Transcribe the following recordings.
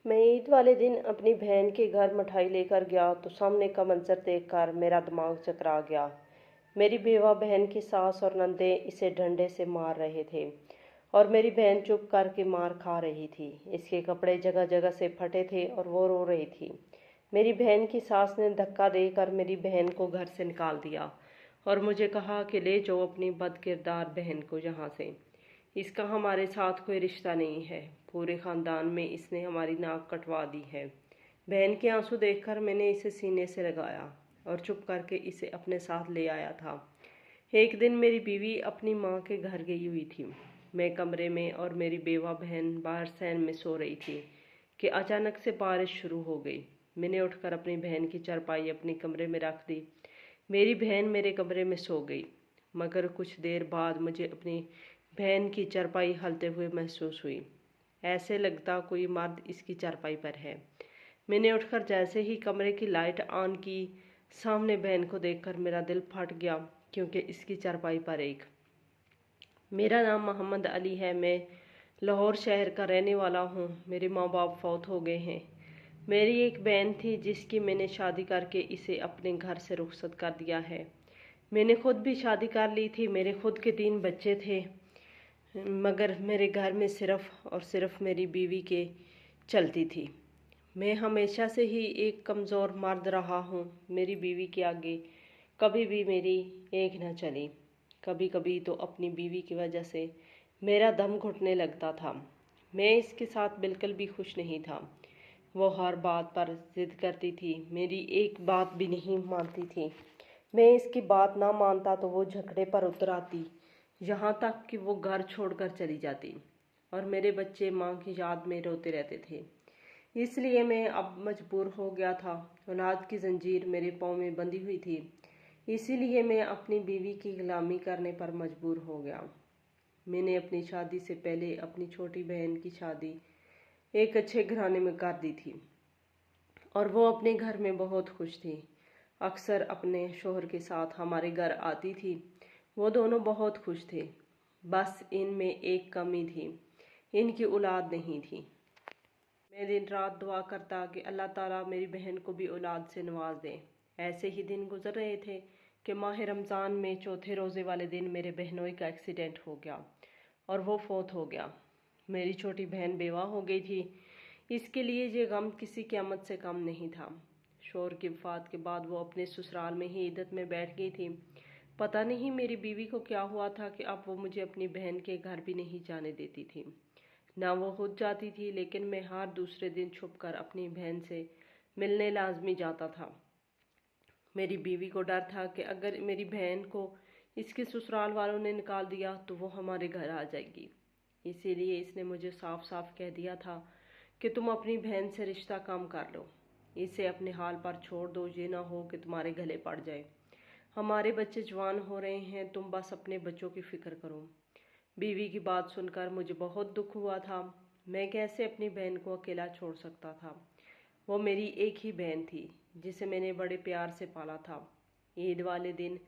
मैं ईद वाले दिन अपनी बहन के घर मिठाई लेकर गया तो सामने का मंजर देखकर मेरा दिमाग चकरा गया। मेरी बेवा बहन की सास और नंदे इसे डंडे से मार रहे थे और मेरी बहन चुप करके मार खा रही थी। इसके कपड़े जगह जगह से फटे थे और वो रो रही थी। मेरी बहन की सास ने धक्का देकर मेरी बहन को घर से निकाल दिया और मुझे कहा कि ले जाओ अपनी बदकिरदार बहन को यहाँ से। इसका हमारे साथ कोई रिश्ता नहीं है। पूरे खानदान में इसने हमारी नाक कटवा दी है। बहन के आंसू देखकर मैंने इसे सीने से लगाया और चुप करके इसे अपने साथ ले आया था। एक दिन मेरी बीवी अपनी माँ के घर गई हुई थी। मैं कमरे में और मेरी बेवा बहन बाहर सैन में सो रही थी कि अचानक से बारिश शुरू हो गई। मैंने उठकर अपनी बहन की चारपाई अपने कमरे में रख दी। मेरी बहन मेरे कमरे में सो गई, मगर कुछ देर बाद मुझे अपनी बहन की चारपाई हिलते हुए महसूस हुई। ऐसे लगता कोई मर्द इसकी चारपाई पर है। मैंने उठकर जैसे ही कमरे की लाइट ऑन की, सामने बहन को देखकर मेरा दिल फट गया, क्योंकि इसकी चारपाई पर एक। मेरा नाम मोहम्मद अली है। मैं लाहौर शहर का रहने वाला हूँ। मेरे माँ बाप फौत हो गए हैं। मेरी एक बहन थी जिसकी मैंने शादी करके इसे अपने घर से रुखसत कर दिया है। मैंने खुद भी शादी कर ली थी। मेरे खुद के 3 बच्चे थे, मगर मेरे घर में सिर्फ और सिर्फ मेरी बीवी के चलती थी। मैं हमेशा से ही एक कमज़ोर मर्द रहा हूँ। मेरी बीवी के आगे कभी भी मेरी एक न चली। कभी कभी तो अपनी बीवी की वजह से मेरा दम घुटने लगता था। मैं इसके साथ बिल्कुल भी खुश नहीं था। वो हर बात पर जिद करती थी, मेरी एक बात भी नहीं मानती थी। मैं इसकी बात ना मानता तो वो झगड़े पर उतर आती, यहाँ तक कि वो घर छोड़कर चली जाती और मेरे बच्चे माँ की याद में रोते रहते थे। इसलिए मैं अब मजबूर हो गया था। औलाद की जंजीर मेरे पाँव में बंधी हुई थी, इसीलिए मैं अपनी बीवी की गुलामी करने पर मजबूर हो गया। मैंने अपनी शादी से पहले अपनी छोटी बहन की शादी एक अच्छे घराने में कर दी थी और वो अपने घर में बहुत खुश थी। अक्सर अपने शोहर के साथ हमारे घर आती थी। वो दोनों बहुत खुश थे। बस इनमें एक कमी थी, इनकी औलाद नहीं थी। मैं दिन रात दुआ करता कि अल्लाह ताला मेरी बहन को भी औलाद से नवाज दे। ऐसे ही दिन गुजर रहे थे कि माह रमज़ान में चौथे रोज़े वाले दिन मेरे बहनोई का एक्सीडेंट हो गया और वो फौत हो गया। मेरी छोटी बहन बेवा हो गई थी। इसके लिए ये गम किसी क़यामत से कम नहीं था। शोहर की वफ़ात के बाद वो अपने ससुराल में ही इद्दत में बैठ गई थी। पता नहीं मेरी बीवी को क्या हुआ था कि अब वो मुझे अपनी बहन के घर भी नहीं जाने देती थी। ना वो खुद जाती थी, लेकिन मैं हर दूसरे दिन छुपकर अपनी बहन से मिलने लाजमी जाता था। मेरी बीवी को डर था कि अगर मेरी बहन को इसके ससुराल वालों ने निकाल दिया तो वो हमारे घर आ जाएगी। इसीलिए इसने मुझे साफ साफ कह दिया था कि तुम अपनी बहन से रिश्ता कम कर लो, इसे अपने हाल पर छोड़ दो। ये ना हो कि तुम्हारे गले पड़ जाए। हमारे बच्चे जवान हो रहे हैं, तुम बस अपने बच्चों की फिक्र करो। बीवी की बात सुनकर मुझे बहुत दुख हुआ था। मैं कैसे अपनी बहन को अकेला छोड़ सकता था। वो मेरी एक ही बहन थी जिसे मैंने बड़े प्यार से पाला था। ईद वाले दिन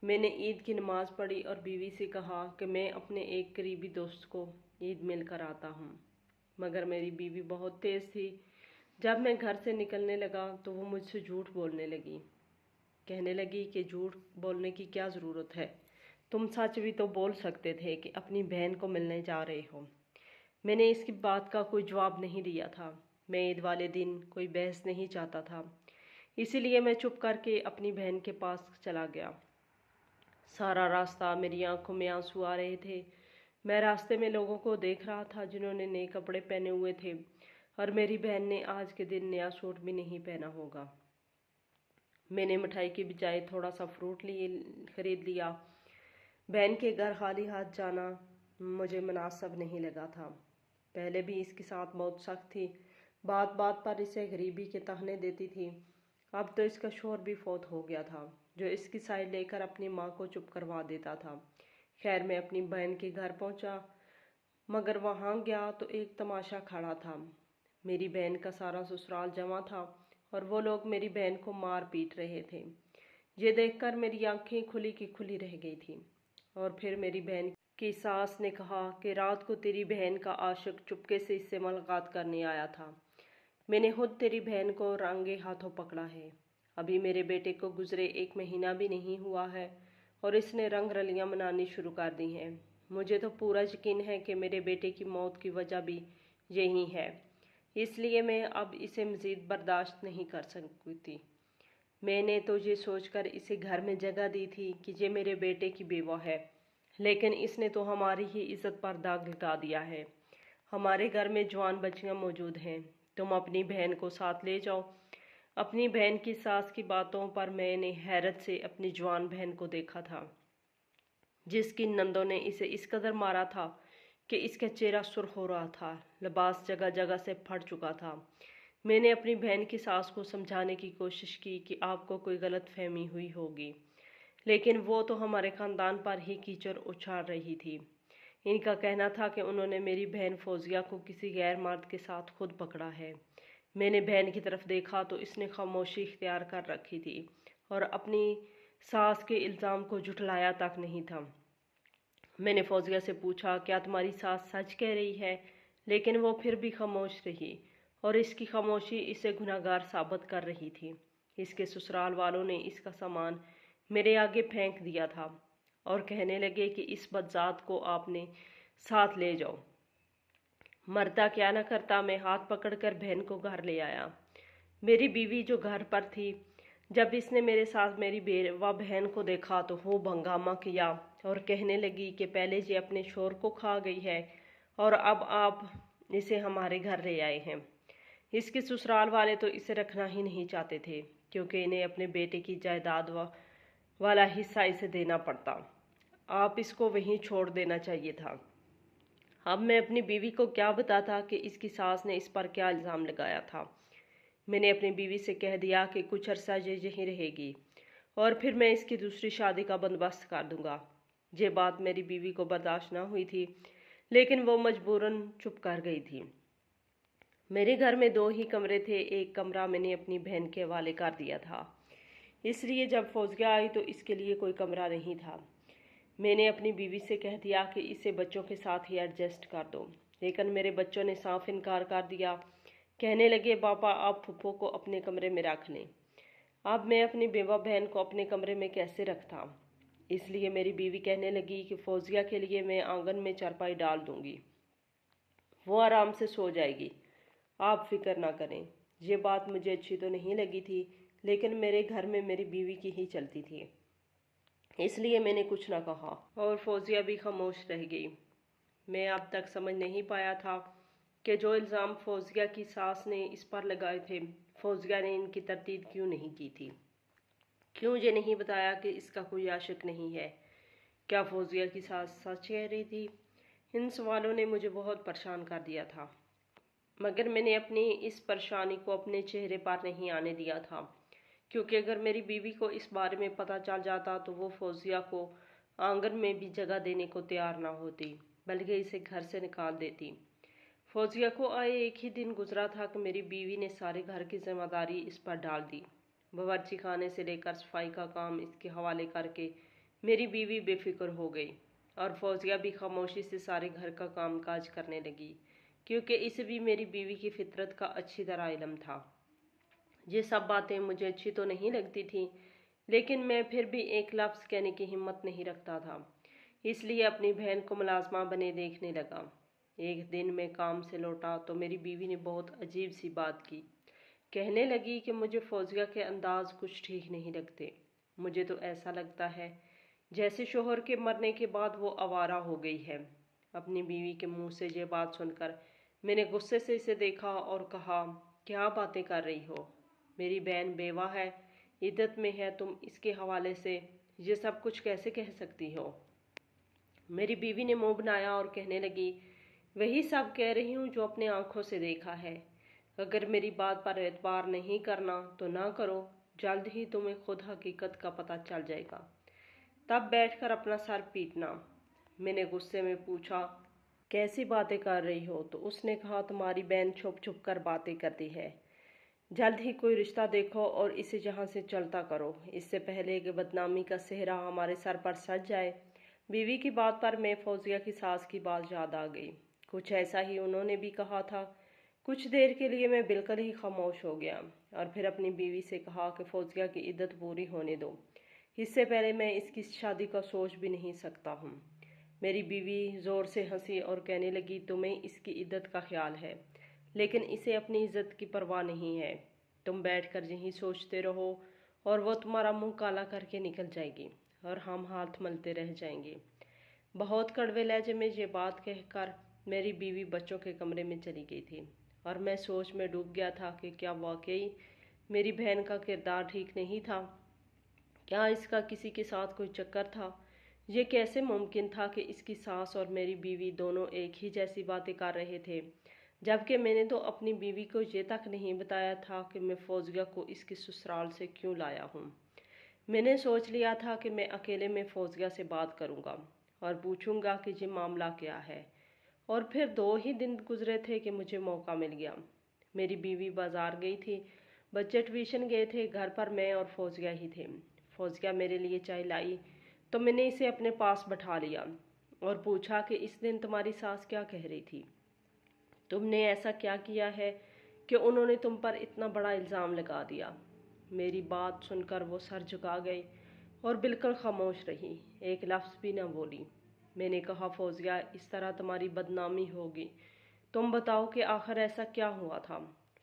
मैंने ईद की नमाज़ पढ़ी और बीवी से कहा कि मैं अपने एक करीबी दोस्त को ईद मिलकर आता हूँ, मगर मेरी बीवी बहुत तेज़ थी। जब मैं घर से निकलने लगा तो वो मुझसे झूठ बोलने लगी। कहने लगी कि झूठ बोलने की क्या ज़रूरत है, तुम सच भी तो बोल सकते थे कि अपनी बहन को मिलने जा रहे हो। मैंने इसकी बात का कोई जवाब नहीं दिया था। मैं ईद वाले दिन कोई बहस नहीं चाहता था, इसीलिए मैं चुप करके अपनी बहन के पास चला गया। सारा रास्ता मेरी आंखों में आंसू आ रहे थे। मैं रास्ते में लोगों को देख रहा था जिन्होंने नए कपड़े पहने हुए थे और मेरी बहन ने आज के दिन नया सूट भी नहीं पहना होगा। मैंने मिठाई की बजाय थोड़ा सा फ्रूट खरीद लिया। बहन के घर खाली हाथ जाना मुझे मुनासिब नहीं लगा था। पहले भी इसके साथ बहुत सख्त थी, बात बात पर इसे गरीबी के ताने देती थी। अब तो इसका शौहर भी फौत हो गया था, जो इसकी साइड लेकर अपनी माँ को चुप करवा देता था। खैर, मैं अपनी बहन के घर पहुँचा, मगर वहाँ गया तो एक तमाशा खड़ा था। मेरी बहन का सारा ससुराल जमा था और वो लोग मेरी बहन को मार पीट रहे थे। ये देखकर मेरी आंखें खुली की खुली रह गई थी। और फिर मेरी बहन की सास ने कहा कि रात को तेरी बहन का आशिक चुपके से इससे मुलाकात करने आया था। मैंने खुद तेरी बहन को रंगे हाथों पकड़ा है। अभी मेरे बेटे को गुजरे 1 महीना भी नहीं हुआ है और इसने रंग रलियां मनानी शुरू कर दी हैं। मुझे तो पूरा यकीन है कि मेरे बेटे की मौत की वजह भी यही है, इसलिए मैं अब इसे मज़ीद बर्दाश्त नहीं कर सकती। मैंने तो ये सोचकर इसे घर में जगह दी थी कि ये मेरे बेटे की बेवा है, लेकिन इसने तो हमारी ही इज्जत पर दाग लगा दिया है। हमारे घर में जवान बच्चियां मौजूद हैं, तुम अपनी बहन को साथ ले जाओ। अपनी बहन की सास की बातों पर मैंने हैरत से अपनी जवान बहन को देखा था, जिसकी नंदों ने इसे इस कदर मारा था कि इसका चेहरा सुर्ख हो रहा था, लिबास जगह जगह से फट चुका था। मैंने अपनी बहन की सास को समझाने की कोशिश की कि आपको कोई गलत फहमी हुई होगी, लेकिन वो तो हमारे खानदान पर ही कीचड़ उछाल रही थी। इनका कहना था कि उन्होंने मेरी बहन फौजिया को किसी गैर मर्द के साथ खुद पकड़ा है। मैंने बहन की तरफ देखा तो इसने खामोशी इख्तियार कर रखी थी और अपनी सास के इल्ज़ाम को झुठलाया तक नहीं था। मैंने फौजिया से पूछा, क्या तुम्हारी सास सच कह रही है? लेकिन वो फिर भी खामोश रही और इसकी खामोशी इसे गुनहगार साबित कर रही थी। इसके ससुराल वालों ने इसका सामान मेरे आगे फेंक दिया था और कहने लगे कि इस बदजात को आपने साथ ले जाओ। मरता क्या न करता, मैं हाथ पकड़कर बहन को घर ले आया। मेरी बीवी जो घर पर थी, जब इसने मेरे साथ मेरी बेवा बहन को देखा तो खूब हंगामा किया और कहने लगी कि पहले ये अपने शोर को खा गई है और अब आप इसे हमारे घर ले आए हैं। इसके ससुराल वाले तो इसे रखना ही नहीं चाहते थे, क्योंकि इन्हें अपने बेटे की जायदाद वाला हिस्सा इसे देना पड़ता। आप इसको वहीं छोड़ देना चाहिए था। अब मैं अपनी बीवी को क्या बताता कि इसकी सास ने इस पर क्या इल्ज़ाम लगाया था। मैंने अपनी बीवी से कह दिया कि कुछ अरसा ये यहीं रहेगी और फिर मैं इसकी दूसरी शादी का बंदोबस्त कर दूंगा। ये बात मेरी बीवी को बर्दाश्त ना हुई थी, लेकिन वो मजबूरन चुप कर गई थी। मेरे घर में 2 ही कमरे थे, एक कमरा मैंने अपनी बहन के हवाले कर दिया था, इसलिए जब फौजिया आई तो इसके लिए कोई कमरा नहीं था। मैंने अपनी बीवी से कह दिया कि इसे बच्चों के साथ ही एडजस्ट कर दो, लेकिन मेरे बच्चों ने साफ इनकार कर दिया। कहने लगे, पापा आप फुप्पो को अपने कमरे में रख लें। अब मैं अपनी बेवा बहन को अपने कमरे में कैसे रखता? इसलिए मेरी बीवी कहने लगी कि फौजिया के लिए मैं आंगन में चारपाई डाल दूंगी, वो आराम से सो जाएगी, आप फिक्र ना करें। ये बात मुझे अच्छी तो नहीं लगी थी, लेकिन मेरे घर में मेरी बीवी की ही चलती थी, इसलिए मैंने कुछ ना कहा और फौजिया भी खामोश रह गई। मैं अब तक समझ नहीं पाया था कि जो इल्ज़ाम फौजिया की सास ने इस पर लगाए थे, फौजिया ने इनकी तरदीद क्यों नहीं की थी? क्यों ये नहीं बताया कि इसका कोई आशिक नहीं है? क्या फौजिया की सास सच कह रही थी? इन सवालों ने मुझे बहुत परेशान कर दिया था, मगर मैंने अपनी इस परेशानी को अपने चेहरे पर नहीं आने दिया था, क्योंकि अगर मेरी बीवी को इस बारे में पता चल जाता तो वो फौजिया को आंगन में भी जगह देने को तैयार ना होती, बल्कि इसे घर से निकाल देती। फौजिया को आए 1 ही दिन गुजरा था कि मेरी बीवी ने सारे घर की जिम्मेदारी इस पर डाल दी। बावर्ची खाने से लेकर सफाई का काम इसके हवाले करके मेरी बीवी बेफिक्र हो गई और फौजिया भी खामोशी से सारे घर का कामकाज करने लगी, क्योंकि इसे भी मेरी बीवी की फितरत का अच्छी तरह इल्म था। ये सब बातें मुझे अच्छी तो नहीं लगती थी, लेकिन मैं फिर भी एक लफ्ज़ कहने की हिम्मत नहीं रखता था, इसलिए अपनी बहन को मुलाजमा बने देखने लगा। एक दिन मैं काम से लौटा तो मेरी बीवी ने बहुत अजीब सी बात की। कहने लगी कि मुझे फौजिया के अंदाज कुछ ठीक नहीं लगते। मुझे तो ऐसा लगता है जैसे शोहर के मरने के बाद वो आवारा हो गई है। अपनी बीवी के मुंह से ये बात सुनकर मैंने गुस्से से इसे देखा और कहा, क्या बातें कर रही हो? मेरी बहन बेवा है, इद्दत में है, तुम इसके हवाले से ये सब कुछ कैसे कह सकती हो? मेरी बीवी ने मुंह बनाया और कहने लगी, वही सब कह रही हूँ जो अपने आंखों से देखा है। अगर मेरी बात पर एतबार नहीं करना तो ना करो, जल्द ही तुम्हें खुद हकीकत का पता चल जाएगा, तब बैठकर अपना सर पीटना। मैंने गुस्से में पूछा, कैसी बातें कर रही हो? तो उसने कहा, तुम्हारी बहन छुप छुप कर बातें करती है, जल्द ही कोई रिश्ता देखो और इसे यहाँ से चलता करो, इससे पहले कि बदनामी का सेहरा हमारे सर पर सज जाए। बीवी की बात पर मैं फौजिया की सास की बात याद आ गई। कुछ ऐसा ही उन्होंने भी कहा था। कुछ देर के लिए मैं बिल्कुल ही खामोश हो गया और फिर अपनी बीवी से कहा कि फौजिया की इद्दत पूरी होने दो, इससे पहले मैं इसकी शादी का सोच भी नहीं सकता हूँ। मेरी बीवी ज़ोर से हंसी और कहने लगी, तुम्हें इसकी इद्दत का ख्याल है, लेकिन इसे अपनी इज्जत की परवाह नहीं है। तुम बैठकर यहीं सोचते रहो और वो तुम्हारा मुंह काला करके निकल जाएगी और हम हाथ मलते रह जाएंगे। बहुत कड़वे लहजे में ये बात कहकर मेरी बीवी बच्चों के कमरे में चली गई थी और मैं सोच में डूब गया था कि क्या वाकई मेरी बहन का किरदार ठीक नहीं था? क्या इसका किसी के साथ कोई चक्कर था? ये कैसे मुमकिन था कि इसकी सास और मेरी बीवी दोनों एक ही जैसी बातें कर रहे थे, जबकि मैंने तो अपनी बीवी को ये तक नहीं बताया था कि मैं फौजिया को इसके ससुराल से क्यों लाया हूँ। मैंने सोच लिया था कि मैं अकेले में फौजिया से बात करूँगा और पूछूंगा कि ये मामला क्या है, और फिर 2 ही दिन गुजरे थे कि मुझे मौका मिल गया। मेरी बीवी बाजार गई थी, बच्चे ट्यूशन गए थे, घर पर मैं और फौजिया ही थे। फौजिया मेरे लिए चाय लाई तो मैंने इसे अपने पास बैठा लिया और पूछा कि इस दिन तुम्हारी सास क्या कह रही थी? तुमने ऐसा क्या किया है कि उन्होंने तुम पर इतना बड़ा इल्ज़ाम लगा दिया? मेरी बात सुनकर वो सर झुका गई और बिल्कुल खामोश रही, एक लफ्ज़ भी न बोली। मैंने कहा, फौजिया, इस तरह तुम्हारी बदनामी होगी। तुम बताओ कि आखिर ऐसा क्या हुआ था?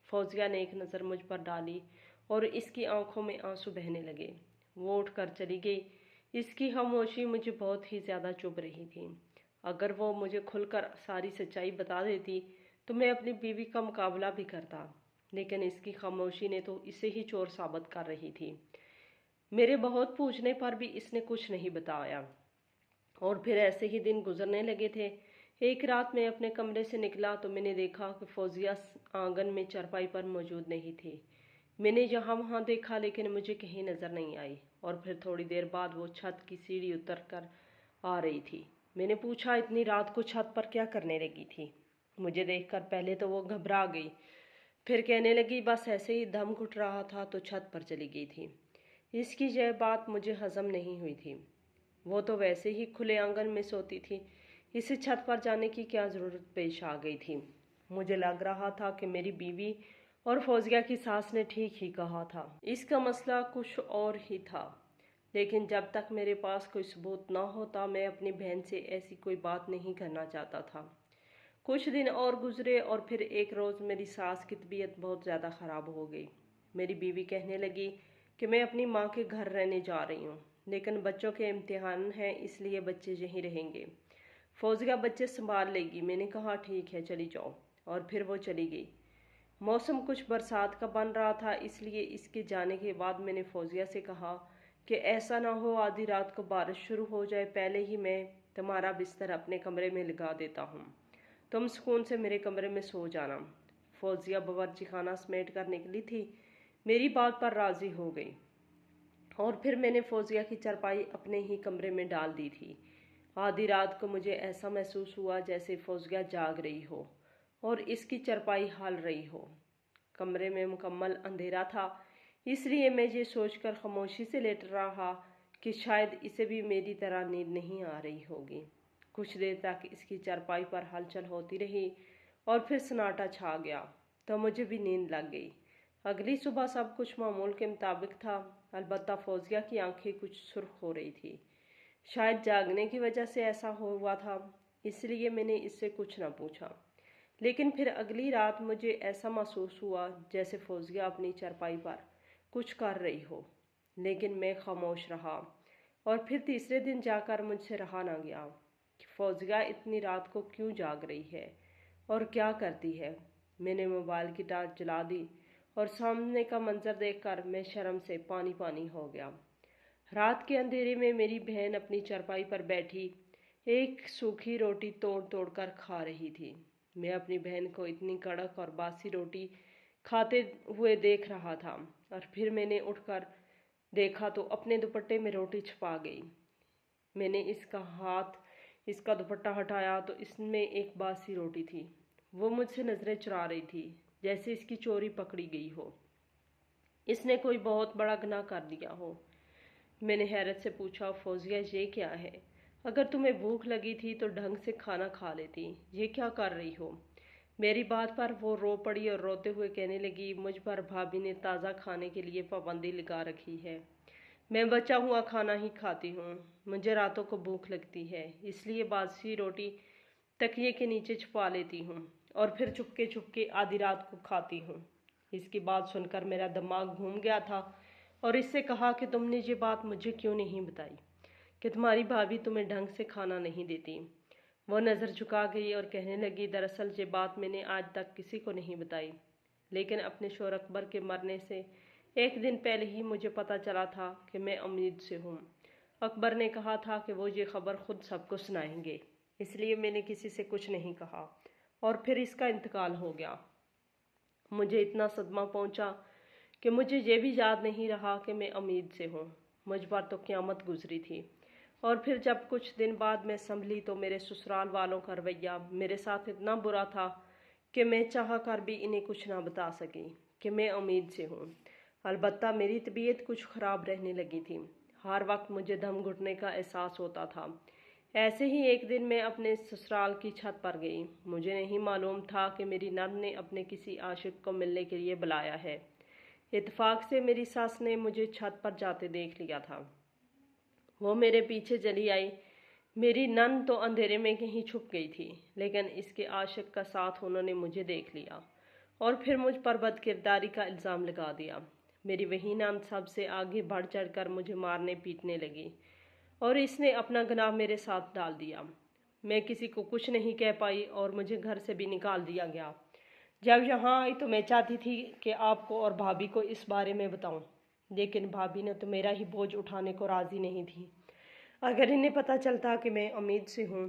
फौजिया ने एक नज़र मुझ पर डाली और इसकी आंखों में आंसू बहने लगे। वो उठकर चली गई। इसकी खामोशी मुझे बहुत ही ज़्यादा चुभ रही थी। अगर वो मुझे खुलकर सारी सच्चाई बता देती तो मैं अपनी बीवी का मुकाबला भी करता, लेकिन इसकी खामोशी ने तो इसे ही चोर साबित कर रही थी। मेरे बहुत पूछने पर भी इसने कुछ नहीं बताया और फिर ऐसे ही दिन गुजरने लगे थे। एक रात मैं अपने कमरे से निकला तो मैंने देखा कि फौजिया आंगन में चारपाई पर मौजूद नहीं थी। मैंने यहाँ वहाँ देखा लेकिन मुझे कहीं नज़र नहीं आई और फिर थोड़ी देर बाद वो छत की सीढ़ी उतर कर आ रही थी। मैंने पूछा, इतनी रात को छत पर क्या करने लगी थी? मुझे देखकर पहले तो वो घबरा गई, फिर कहने लगी, बस ऐसे ही दम घुट रहा था तो छत पर चली गई थी। इसकी यह बात मुझे हजम नहीं हुई थी। वो तो वैसे ही खुले आंगन में सोती थी, इसे छत पर जाने की क्या ज़रूरत पेश आ गई थी? मुझे लग रहा था कि मेरी बीवी और फौजिया की सास ने ठीक ही कहा था, इसका मसला कुछ और ही था। लेकिन जब तक मेरे पास कोई सबूत ना होता मैं अपनी बहन से ऐसी कोई बात नहीं करना चाहता था। कुछ दिन और गुजरे और फिर एक रोज़ मेरी सास की तबीयत बहुत ज़्यादा ख़राब हो गई। मेरी बीवी कहने लगी कि मैं अपनी माँ के घर रहने जा रही हूँ, लेकिन बच्चों के इम्तिहान हैं इसलिए बच्चे यहीं रहेंगे। फौजिया बच्चे संभाल लेगी। मैंने कहा, ठीक है, चली जाओ, और फिर वो चली गई। मौसम कुछ बरसात का बन रहा था, इसलिए इसके जाने के बाद मैंने फौजिया से कहा कि ऐसा ना हो आधी रात को बारिश शुरू हो जाए, पहले ही मैं तुम्हारा बिस्तर अपने कमरे में लगा देता हूँ, तुम सुकून से मेरे कमरे में सो जाना। फौजिया बावर्ची खाना समेट कर निकली थी, मेरी बात पर राजी हो गई और फिर मैंने फौजिया की चारपाई अपने ही कमरे में डाल दी थी। आधी रात को मुझे ऐसा महसूस हुआ जैसे फौजिया जाग रही हो और इसकी चारपाई हाल रही हो। कमरे में मुकम्मल अंधेरा था, इसलिए मैं ये सोचकर खामोशी से लेट रहा कि शायद इसे भी मेरी तरह नींद नहीं आ रही होगी। कुछ देर तक इसकी चारपाई पर हलचल होती रही और फिर सन्नाटा छा गया तो मुझे भी नींद लग गई। अगली सुबह सब कुछ मामूल के मुताबिक था, अलबत्ता फौजिया की आंखें कुछ सुर्ख हो रही थी। शायद जागने की वजह से ऐसा हुआ था, इसलिए मैंने इससे कुछ न पूछा। लेकिन फिर अगली रात मुझे ऐसा महसूस हुआ जैसे फौजिया अपनी चारपाई पर कुछ कर रही हो, लेकिन मैं खामोश रहा। और फिर तीसरे दिन जाकर मुझसे रहा ना गया कि फौजिया इतनी रात को क्यों जाग रही है और क्या करती है। मैंने मोबाइल की टॉर्च जला दी और सामने का मंजर देखकर मैं शर्म से पानी पानी हो गया। रात के अंधेरे में मेरी बहन अपनी चारपाई पर बैठी एक सूखी रोटी तोड़ तोड़ कर खा रही थी। मैं अपनी बहन को इतनी कड़क और बासी रोटी खाते हुए देख रहा था और फिर मैंने उठकर देखा तो अपने दुपट्टे में रोटी छुपा गई। मैंने इसका दुपट्टा हटाया तो इसमें एक बासी रोटी थी। वो मुझसे नजरें चुरा रही थी, जैसे इसकी चोरी पकड़ी गई हो, इसने कोई बहुत बड़ा गुनाह कर दिया हो। मैंने हैरत से पूछा, फौजिया ये क्या है? अगर तुम्हें भूख लगी थी तो ढंग से खाना खा लेती, ये क्या कर रही हो? मेरी बात पर वो रो पड़ी और रोते हुए कहने लगी, मुझ पर भाभी ने ताज़ा खाने के लिए पाबंदी लगा रखी है। मैं बचा हुआ खाना ही खाती हूँ। मुझे रातों को भूख लगती है, इसलिए बासी रोटी तकिए के नीचे छुपा लेती हूँ और फिर चुपके चुपके आधी रात को खाती हूँ। इसकी बात सुनकर मेरा दिमाग घूम गया था और इससे कहा कि तुमने ये बात मुझे क्यों नहीं बताई कि तुम्हारी भाभी तुम्हें ढंग से खाना नहीं देती। वो नज़र झुका गई और कहने लगी, दरअसल ये बात मैंने आज तक किसी को नहीं बताई, लेकिन अपने शोर अकबर के मरने से एक दिन पहले ही मुझे पता चला था कि मैं उम्मीद से हूँ। अकबर ने कहा था कि वो ये खबर खुद सबको सुनाएंगे, इसलिए मैंने किसी से कुछ नहीं कहा और फिर इसका इंतकाल हो गया। मुझे इतना सदमा पहुंचा कि मुझे ये भी याद नहीं रहा कि मैं उम्मीद से हूँ। मुझ पर तो क़यामत गुजरी थी। और फिर जब कुछ दिन बाद मैं संभली तो मेरे ससुराल वालों का रवैया मेरे साथ इतना बुरा था कि मैं चाह कर भी इन्हें कुछ ना बता सकी कि मैं उम्मीद से हूँ। अलबत्ता मेरी तबीयत कुछ ख़राब रहने लगी थी। हर वक्त मुझे दम घुटने का एहसास होता था। ऐसे ही एक दिन मैं अपने ससुराल की छत पर गई। मुझे नहीं मालूम था कि मेरी नंद ने अपने किसी आशिक को मिलने के लिए बुलाया है। इत्तेफाक से मेरी सास ने मुझे छत पर जाते देख लिया था। वो मेरे पीछे चली आई। मेरी नंद तो अंधेरे में कहीं छुप गई थी, लेकिन इसके आशिक का साथ उन्होंने मुझे देख लिया और फिर मुझ पर बदकिरदारी का इल्ज़ाम लगा दिया। मेरी वही नंद सबसे आगे बढ़ चढ़ कर मुझे मारने पीटने लगी और इसने अपना गुनाह मेरे साथ डाल दिया। मैं किसी को कुछ नहीं कह पाई और मुझे घर से भी निकाल दिया गया। जब यहाँ आई तो मैं चाहती थी कि आपको और भाभी को इस बारे में बताऊं, लेकिन भाभी ने तो मेरा ही बोझ उठाने को राज़ी नहीं थी। अगर इन्हें पता चलता कि मैं उम्मीद से हूँ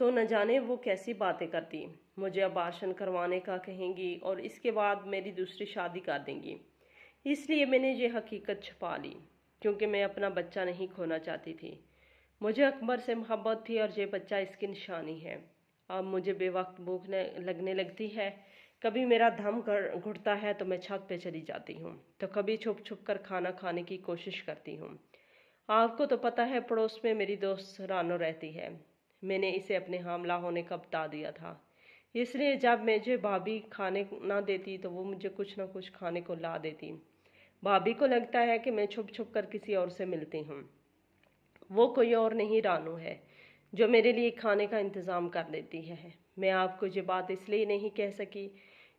तो न जाने वो कैसी बातें करती। मुझे अबॉर्शन करवाने का कहेंगी और इसके बाद मेरी दूसरी शादी कर देंगी। इसलिए मैंने ये हकीकत छुपा ली, क्योंकि मैं अपना बच्चा नहीं खोना चाहती थी। मुझे अकबर से मोहब्बत थी और ये बच्चा इसकी निशानी है। अब मुझे बेवक्त भूख लगने लगती है। कभी मेरा दम घुटता है तो मैं छत पे चली जाती हूँ, तो कभी छुप छुप कर खाना खाने की कोशिश करती हूँ। आपको तो पता है पड़ोस में मेरी दोस्त रानो रहती है। मैंने इसे अपने हामला होने का बता दिया था, इसलिए जब मुझे भाभी खाने ना देती तो वो मुझे कुछ ना कुछ खाने को ला देती। भाभी को लगता है कि मैं छुप छुप कर किसी और से मिलती हूँ। वो कोई और नहीं, रानू है, जो मेरे लिए खाने का इंतज़ाम कर देती है। मैं आपको ये बात इसलिए नहीं कह सकी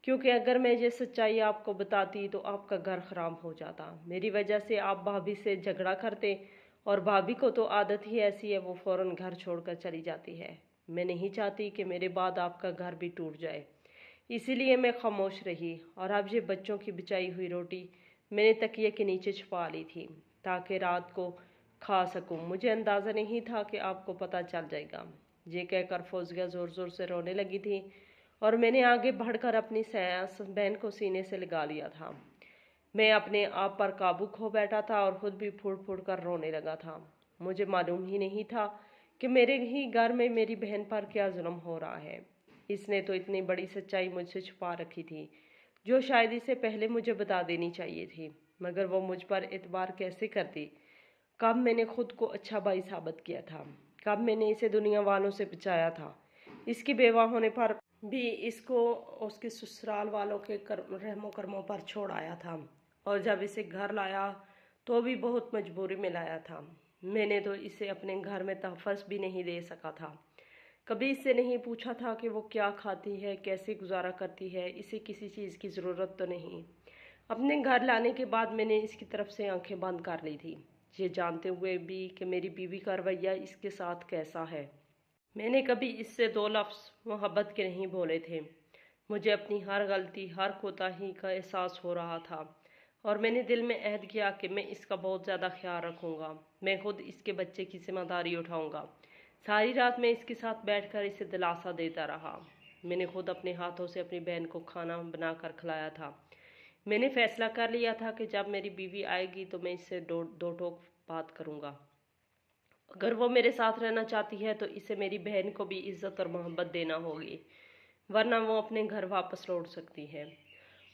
क्योंकि अगर मैं ये सच्चाई आपको बताती तो आपका घर ख़राब हो जाता। मेरी वजह से आप भाभी से झगड़ा करते और भाभी को तो आदत ही ऐसी है, वो फ़ौरन घर छोड़कर चली जाती है। मैं नहीं चाहती कि मेरे बाद आपका घर भी टूट जाए, इसीलिए मैं खामोश रही। और अब ये बच्चों की बचाई हुई रोटी मैंने तकिए के नीचे छुपा ली थी ताकि रात को खा सकूं। मुझे अंदाज़ा नहीं था कि आपको पता चल जाएगा। ये कहकर फौजिया ज़ोर ज़ोर से रोने लगी थी और मैंने आगे बढ़कर अपनी बहन को सीने से लगा लिया था। मैं अपने आप पर काबू खो बैठा था और खुद भी फूट फूट कर रोने लगा था। मुझे मालूम ही नहीं था कि मेरे ही घर में मेरी बहन पर क्या जुल्म हो रहा है। इसने तो इतनी बड़ी सच्चाई मुझसे छुपा रखी थी जो शायद इसे पहले मुझे बता देनी चाहिए थी, मगर वो मुझ पर एतबार कैसे करती। कब मैंने खुद को अच्छा भाई साबित किया था, कब मैंने इसे दुनिया वालों से बचाया था। इसकी बेवा होने पर भी इसको उसके ससुराल वालों के रहमो कर्मों पर छोड़ आया था और जब इसे घर लाया तो भी बहुत मजबूरी में लाया था। मैंने तो इसे अपने घर में तहफ़्फ़ुज़ भी नहीं दे सका था। कभी इससे नहीं पूछा था कि वो क्या खाती है, कैसे गुजारा करती है, इसे किसी चीज़ की ज़रूरत तो नहीं। अपने घर लाने के बाद मैंने इसकी तरफ से आंखें बंद कर ली थी, ये जानते हुए भी कि मेरी बीवी का रवैया इसके साथ कैसा है। मैंने कभी इससे दो लफ्ज़ मोहब्बत के नहीं बोले थे। मुझे अपनी हर गलती, हर कोताही का एहसास हो रहा था और मैंने दिल में अहद किया कि मैं इसका बहुत ज़्यादा ख्याल रखूँगा। मैं खुद इसके बच्चे की जिम्मेदारी उठाऊँगा। सारी रात मैं इसके साथ बैठकर इसे दिलासा देता रहा। मैंने खुद अपने हाथों से अपनी बहन को खाना बनाकर खिलाया था। मैंने फैसला कर लिया था कि जब मेरी बीवी आएगी तो मैं इससे दो टोक बात करूँगा। अगर वो मेरे साथ रहना चाहती है तो इसे मेरी बहन को भी इज्जत और मोहब्बत देना होगी, वरना वो अपने घर वापस लौट सकती है।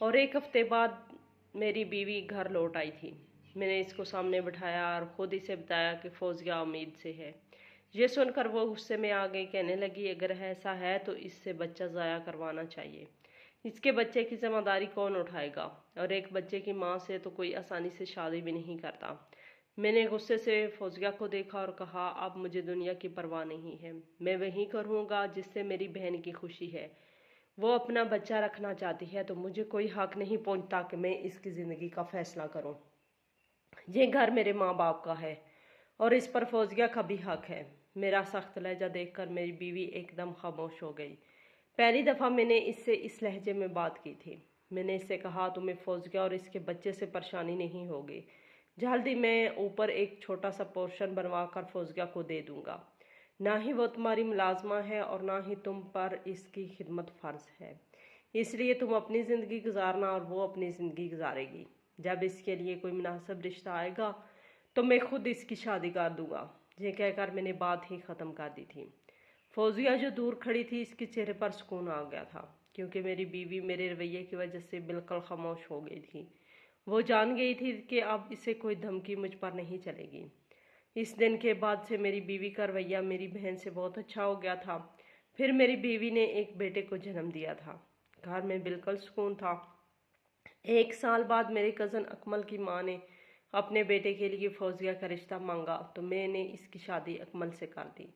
और एक हफ्ते बाद मेरी बीवी घर लौट आई थी। मैंने इसको सामने बिठाया और ख़ुद इसे बताया कि फौजिया उम्मीद से है। ये सुनकर वो गुस्से में आ गई। कहने लगी, अगर ऐसा है तो इससे बच्चा ज़ाया करवाना चाहिए। इसके बच्चे की जिम्मेदारी कौन उठाएगा? और एक बच्चे की माँ से तो कोई आसानी से शादी भी नहीं करता। मैंने गुस्से से फौजिया को देखा और कहा, अब मुझे दुनिया की परवाह नहीं है। मैं वही करूँगा जिससे मेरी बहन की खुशी है। वो अपना बच्चा रखना चाहती है तो मुझे कोई हक नहीं पहुँचता कि मैं इसकी ज़िंदगी का फैसला करूँ। ये घर मेरे माँ बाप का है और इस पर फौजिया का भी हक है। मेरा सख्त लहजा देखकर मेरी बीवी एकदम खामोश हो गई। पहली दफ़ा मैंने इससे इस लहजे में बात की थी। मैंने इससे कहा, तुम्हें फौजिया और इसके बच्चे से परेशानी नहीं होगी। जल्दी मैं ऊपर एक छोटा सा पोर्शन बनवा कर फौजिया को दे दूंगा। ना ही वो तुम्हारी मुलाजमा है और ना ही तुम पर इसकी खिदमत फ़र्ज है। इसलिए तुम अपनी ज़िंदगी गुजारना और वो अपनी ज़िंदगी गुजारेगी। जब इसके लिए कोई मुनासिब रिश्ता आएगा तो मैं खुद इसकी शादी कर दूंगा। ये कहकर मैंने बात ही ख़त्म कर दी थी। फौजिया जो दूर खड़ी थी, इसके चेहरे पर सुकून आ गया था, क्योंकि मेरी बीवी मेरे रवैये की वजह से बिल्कुल खामोश हो गई थी। वो जान गई थी कि अब इसे कोई धमकी मुझ पर नहीं चलेगी। इस दिन के बाद से मेरी बीवी का रवैया मेरी बहन से बहुत अच्छा हो गया था। फिर मेरी बीवी ने एक बेटे को जन्म दिया था। घर में बिल्कुल सुकून था। 1 साल बाद मेरे कज़न अकमल की माँ ने अपने बेटे के लिए फौजिया का रिश्ता मांगा तो मैंने इसकी शादी अकमल से कर दी।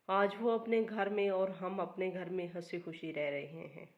आज वो अपने घर में और हम अपने घर में हंसी खुशी रह रहे हैं।